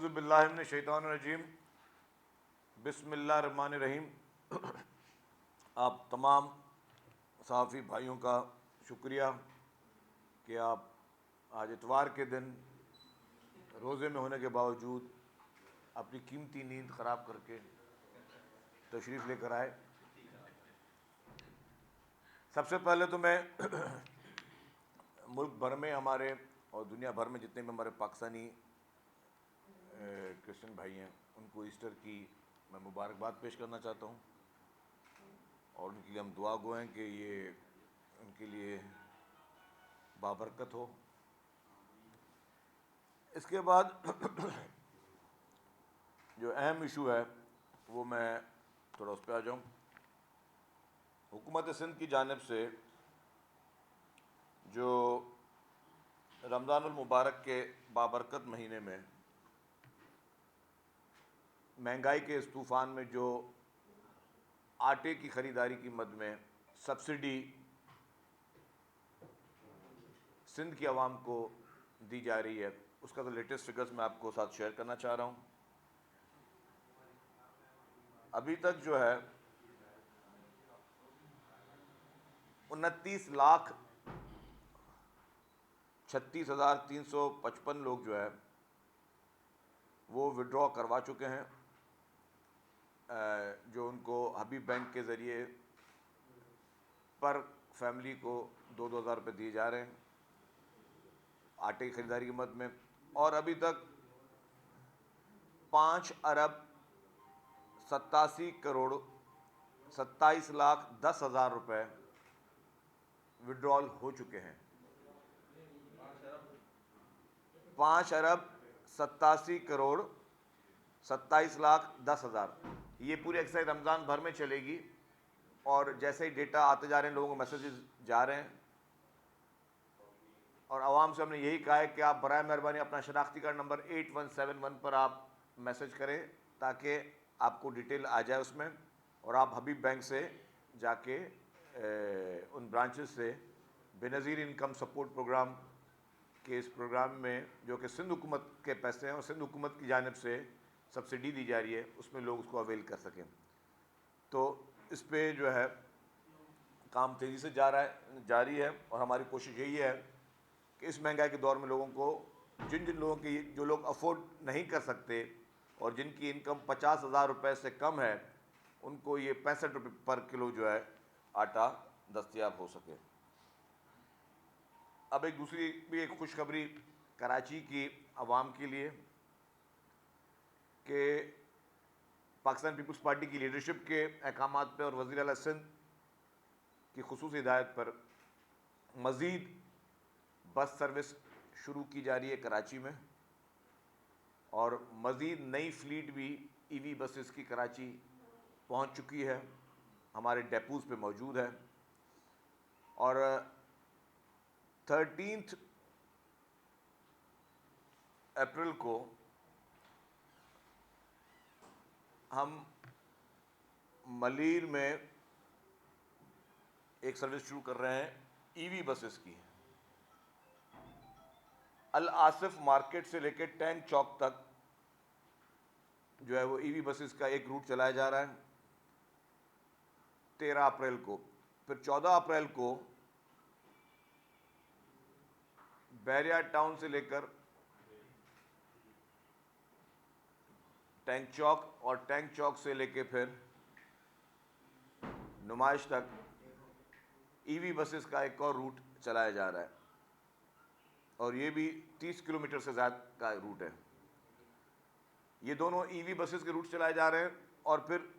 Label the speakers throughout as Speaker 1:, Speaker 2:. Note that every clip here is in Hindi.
Speaker 1: औज़ुबिल्लाहिमिनश्शैतानिर्रजीम बिस्मिल्लाहिर्रहमानिर्रहीम। आप तमाम सहाफ़ी भाइयों का शुक्रिया कि आप आज इतवार के दिन रोज़े में होने के बावजूद अपनी कीमती नींद ख़राब करके तशरीफ़ लेकर आए। सबसे पहले तो मैं मुल्क भर में हमारे और दुनिया भर में जितने भी हमारे पाकिस्तानी क्रिश्चियन भाई हैं उनको ईस्टर की मैं मुबारकबाद पेश करना चाहता हूँ और उनके लिए हम दुआ गो हैं कि ये उनके लिए बाबरकत हो। इसके बाद जो अहम इशू है वो मैं थोड़ा उस पर आ जाऊँ। हुकूमत सिंध की जानिब से जो रमज़ानुल मुबारक के बाबरकत महीने में महंगाई के इस तूफ़ान में जो आटे की ख़रीदारी की मद में सब्सिडी सिंध की आवाम को दी जा रही है, उसका तो लेटेस्ट फिगर्स मैं आपको साथ शेयर करना चाह रहा हूँ। अभी तक जो है 29,36,355 लोग जो है वो विड्रॉ करवा चुके हैं, जो उनको हबीब बैंक के ज़रिए पर फैमिली को 2-2 हज़ार रुपये दिए जा रहे हैं आटे की ख़रीदारी की मद में। और अभी तक 5,87,27,10,000 रुपये विड्रॉल हो चुके हैं। 5,87,27,10,000। ये पूरी एक्सरसाइज रमज़ान भर में चलेगी और जैसे ही डेटा आते जा रहे हैं लोगों को मैसेजेस जा रहे हैं और आवाम से हमने यही कहा है कि आप बराए मेहरबानी अपना शनाख्ती कार्ड नंबर 8171 पर आप मैसेज करें ताकि आपको डिटेल आ जाए उसमें और आप हबीब बैंक से जाके उन ब्रांचेस से बेनज़ीर इनकम सपोर्ट प्रोग्राम के इस प्रोग्राम में जो कि सिंध हुकूमत के पैसे हैं और सिंध हुकूमत की जानिब से सब्सिडी दी जा रही है उसमें लोग उसको अवेल कर सकें। तो इस पर जो है काम तेज़ी से जारी है और हमारी कोशिश यही है कि इस महंगाई के दौर में लोगों को जिन लोगों की जो लोग अफोर्ड नहीं कर सकते और जिनकी इनकम 50,000 रुपये से कम है उनको ये 65 रुपये पर किलो जो है आटा दस्तयाब हो सके। अब एक दूसरी भी एक खुशखबरी कराची की आवाम के लिए कि पाकिस्तान पीपल्स पार्टी की लीडरशिप के अहकामात पर और वज़ीर आला सिंध की खुसूसी हिदायत पर मज़ीद बस सर्विस शुरू की जा रही है कराची में और मज़ीद नई फ्लीट भी ईवी बसेस की कराची पहुंच चुकी है, हमारे डेपोज़ पे मौजूद है। और 13 अप्रैल को हम मलीर में एक सर्विस शुरू कर रहे हैं ईवी बसेस की। अल आसिफ मार्केट से लेकर टैंक चौक तक जो है वो ईवी बसेस का एक रूट चलाया जा रहा है 13 अप्रैल को। फिर 14 अप्रैल को बैरिया टाउन से लेकर टैंक चौक और टैंक चौक से लेकर फिर नुमाइश तक ईवी बसेस का एक और रूट चलाया जा रहा है और ये भी 30 किलोमीटर से ज़्यादा का रूट है। ये दोनों ईवी बसेस के रूट चलाए जा रहे हैं। और फिर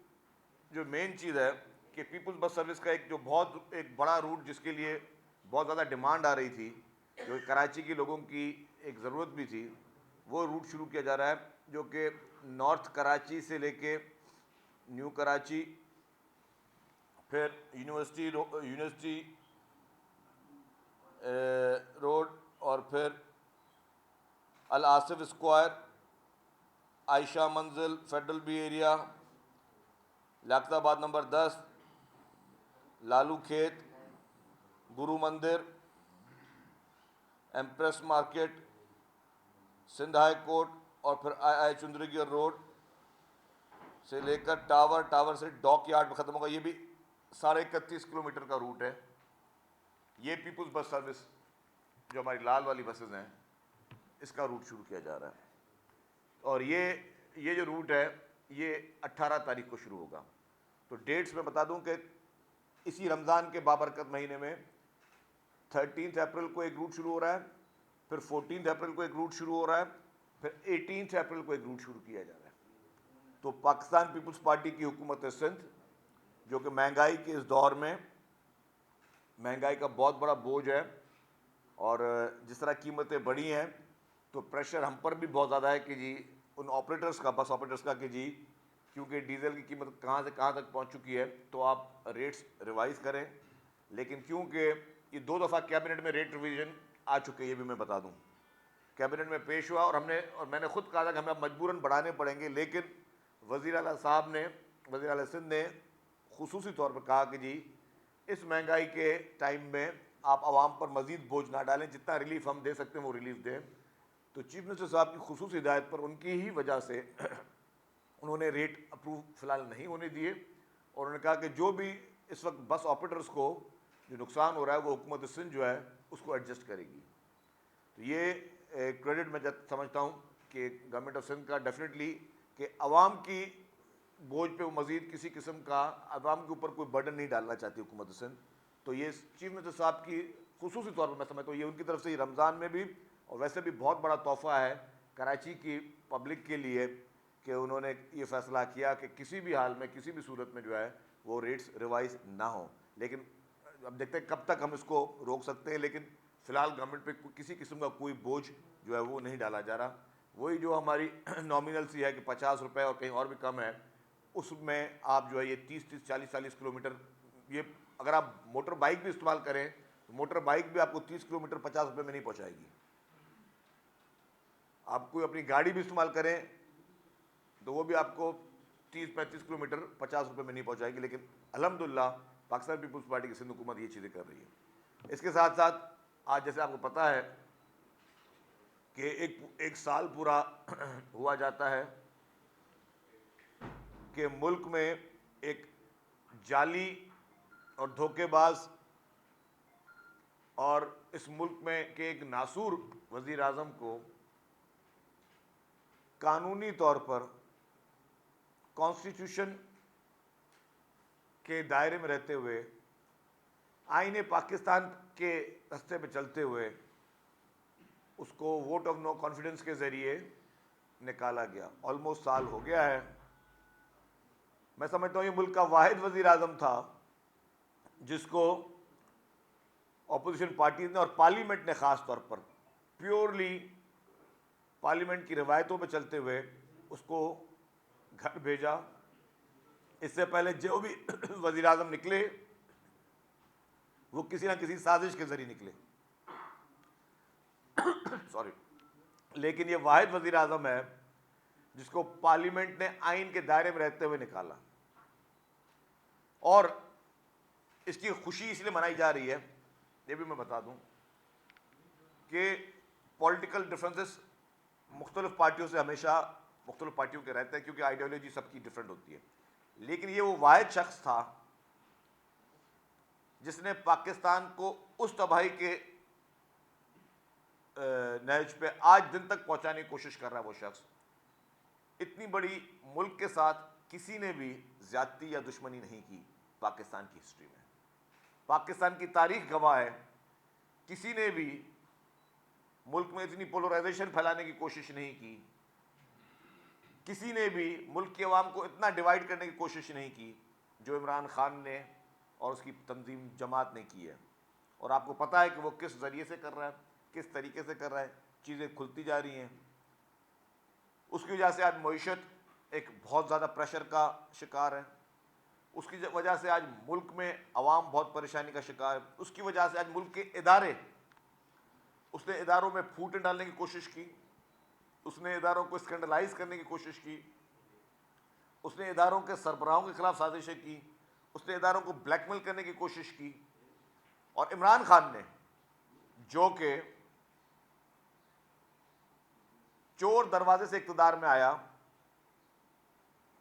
Speaker 1: जो मेन चीज़ है कि पीपल्स बस सर्विस का एक बड़ा रूट जिसके लिए बहुत ज़्यादा डिमांड आ रही थी, जो कराची के लोगों की एक ज़रूरत भी थी, वो रूट शुरू किया जा रहा है जो कि नॉर्थ कराची से लेके न्यू कराची, फिर यूनिवर्सिटी रोड और फिर अल Asif Square, Ayesha Manzil, Federal B Area, Liaquatabad number 10, Lalu Khet, Guru Mandir, Empress Market, Sindh High Court, और फिर आई चुंदरीगिर रोड से लेकर टावर, टावर से डॉक यार्ड में ख़त्म होगा। ये भी 31.5 किलोमीटर का रूट है। ये पीपुल्स बस सर्विस जो हमारी लाल वाली बसेज हैं, इसका रूट शुरू किया जा रहा है। और ये जो रूट है ये 18 तारीख को शुरू होगा। तो डेट्स में बता दूं कि इसी रमज़ान के बाबरकत महीने में 13 अप्रैल को एक रूट शुरू हो रहा है, फिर 14 अप्रैल को एक रूट शुरू हो रहा है, फिर 18 अप्रैल को एक रूट शुरू किया जा रहा है। तो पाकिस्तान पीपुल्स पार्टी की हुकूमत सिंध, जो कि महंगाई के इस दौर में महंगाई का बहुत बड़ा बोझ है और जिस तरह कीमतें बढ़ी हैं तो प्रेशर हम पर भी बहुत ज़्यादा है कि जी उन ऑपरेटर्स का, बस ऑपरेटर्स का कि जी क्योंकि डीजल की कीमत कहाँ से कहाँ तक पहुँच चुकी है तो आप रेट्स रिवाइज़ करें। लेकिन क्योंकि ये 2 दफ़ा कैबिनेट में रेट रिवीजन आ चुके हैं, ये भी मैं बता दूँ, कैबिनेट में पेश हुआ और मैंने खुद कहा था कि हमें अब मजबूरन बढ़ाने पड़ेंगे। लेकिन वज़ीर आला साहब ने, वज़ीर आला सिंध ने खुसूसी तौर पर कहा कि जी इस महंगाई के टाइम में आप आवाम पर मज़ीद बोझ ना डालें, जितना रिलीफ हम दे सकते हैं वो रिलीफ दें। तो चीफ मिनिस्टर साहब की खुसूसी हिदायत पर उनकी ही वजह से उन्होंने रेट अप्रूव फ़िलहाल नहीं होने दिए और उन्होंने कहा कि जो भी इस वक्त बस ऑपरेटर्स को जो नुकसान हो रहा है वो हुकूमत सिंध जो है उसको एडजस्ट करेगी। तो ये क्रेडिट मैं समझता हूँ कि गवर्नमेंट ऑफ सिंध का डेफिनेटली कि अवाम की बोझ पे वो मज़ीद किसी किस्म का अवाम के ऊपर कोई बर्डन नहीं डालना चाहती हुकूमत सिंध। तो ये चीफ मिनिस्टर साहब की खुसूसी तौर पर मैं समझता हूँ ये उनकी तरफ से रमज़ान में भी और वैसे भी बहुत बड़ा तोहफ़ा है कराची की पब्लिक के लिए कि उन्होंने ये फ़ैसला किया कि किसी भी हाल में, किसी भी सूरत में जो है वो रेट्स रिवाइज़ ना हो। लेकिन अब देखते हैं कब तक हम इसको रोक सकते हैं। लेकिन फ़िलहाल गवर्नमेंट पे किसी किस्म का कोई बोझ जो है वो नहीं डाला जा रहा। वही जो हमारी नॉमिनल सी है कि 50 रुपये और कहीं और भी कम है, उसमें आप जो है ये 30-30, 40-40 किलोमीटर, ये अगर आप मोटर बाइक भी इस्तेमाल करें तो मोटर बाइक भी आपको 30 किलोमीटर 50 रुपये में नहीं पहुंचाएगी। आप कोई अपनी गाड़ी भी इस्तेमाल करें तो वो भी आपको 30-35 किलोमीटर 50 रुपये में नहीं पहुंचाएगी। लेकिन अल्हम्दुलिल्लाह पाकिस्तान पीपुल्स पार्टी की सिंध हुकूमत ये चीज़ें कर रही है। इसके साथ साथ आज जैसे आपको पता है कि एक साल पूरा हुआ जाता है कि मुल्क में एक जाली और धोखेबाज और इस मुल्क में के एक नासूर वज़ीर आज़म को कानूनी तौर पर कॉन्स्टिट्यूशन के दायरे में रहते हुए आईने पाकिस्तान के रास्ते पे चलते हुए उसको वोट ऑफ नो कॉन्फिडेंस के ज़रिए निकाला गया। ऑलमोस्ट साल हो गया है। मैं समझता हूँ ये मुल्क का वाहिद वज़ीर आज़म था जिसको अपोजिशन पार्टीज ने और पार्लियामेंट ने ख़ास तौर पर प्योरली पार्लियामेंट की रवायतों पर चलते हुए उसको घर भेजा। इससे पहले जो भी वज़ीर आज़म निकले वो किसी ना किसी साजिश के ज़रिए निकले सॉरी। लेकिन ये वाहिद वज़ीर आज़म है जिसको पार्लियामेंट ने आइन के दायरे में रहते हुए निकाला और इसकी खुशी इसलिए मनाई जा रही है, ये भी मैं बता दूं कि पॉलिटिकल डिफरेंसेस मुख्तलिफ पार्टियों से हमेशा मुख्तलिफ पार्टियों के रहते हैं क्योंकि आइडियोलॉजी सबकी डिफरेंट होती है। लेकिन ये वो वाहिद शख्स था जिसने पाकिस्तान को उस तबाही के नहज पे आज दिन तक पहुंचाने की कोशिश कर रहा है। वो शख्स इतनी बड़ी मुल्क के साथ किसी ने भी ज्यादती या दुश्मनी नहीं की पाकिस्तान की हिस्ट्री में। पाकिस्तान की तारीख गवाह है किसी ने भी मुल्क में इतनी पोलराइजेशन फैलाने की कोशिश नहीं की, किसी ने भी मुल्क के अवाम को इतना डिवाइड करने की कोशिश नहीं की जो इमरान खान ने और उसकी तंजीम जमात ने की है। और आपको पता है कि वो किस ज़रिए से कर रहा है, किस तरीके से कर रहा है। चीज़ें खुलती जा रही हैं। उसकी वजह से आज मईशत एक बहुत ज़्यादा प्रेशर का शिकार है। उसकी वजह से आज मुल्क में अवाम बहुत परेशानी का शिकार है। उसकी वजह से आज मुल्क के इदारे, उसने इदारों में फूटें डालने की कोशिश की, उसने इदारों को स्कैंडलाइज करने की कोशिश की, उसने इदारों के सरबराहों के खिलाफ साजिशें की, उसने इदारों को ब्लैकमेल करने की कोशिश की। और इमरान खान ने जो कि चोर दरवाजे से इक़्तिदार में आया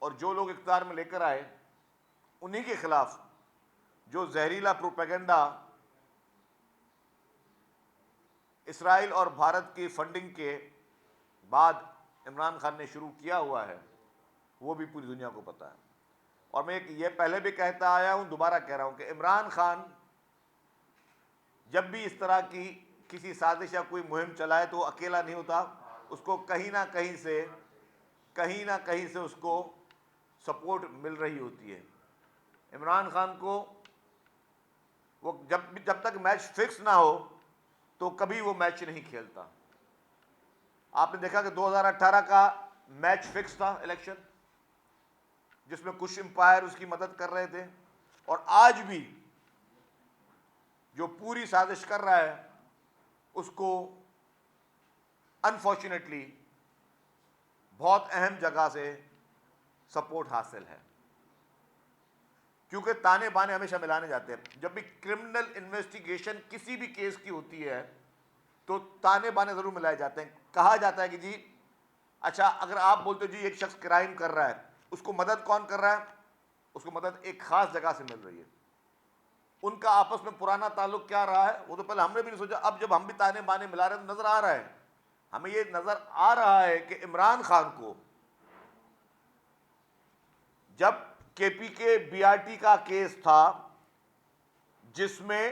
Speaker 1: और जो लोग इक़्तिदार में लेकर आए उन्हीं के खिलाफ जो जहरीला प्रोपेगेंडा इसराइल और भारत की फंडिंग के बाद इमरान खान ने शुरू किया हुआ है, वो भी पूरी दुनिया को पता है। और मैं ये पहले भी कहता आया हूं, दोबारा कह रहा हूं कि इमरान खान जब भी इस तरह की किसी साजिश या कोई मुहिम चलाए तो अकेला नहीं होता, उसको कहीं ना कहीं से उसको सपोर्ट मिल रही होती है। इमरान खान को वो जब तक मैच फिक्स ना हो तो कभी वो मैच नहीं खेलता। आपने देखा कि 2018 का मैच फिक्स था इलेक्शन, जिसमें कुछ एम्पायर उसकी मदद कर रहे थे, और आज भी जो पूरी साजिश कर रहा है उसको अनफॉर्चुनेटली बहुत अहम जगह से सपोर्ट हासिल है, क्योंकि ताने बाने हमेशा मिलाने जाते हैं। जब भी क्रिमिनल इन्वेस्टिगेशन किसी भी केस की होती है तो ताने बाने जरूर मिलाए जाते हैं। कहा जाता है कि जी अच्छा, अगर आप बोलते हो जी एक शख्स क्राइम कर रहा है, उसको मदद कौन कर रहा है? उसको मदद एक खास जगह से मिल रही है। उनका आपस में पुराना ताल्लुक क्या रहा है वो तो पहले हमने भी नहीं सोचा। अब जब हम भी ताने बाने मिला रहे हैं तो नजर आ रहा है, हमें ये नजर आ रहा है कि इमरान खान को जब केपीके बीआरटी का केस था जिसमें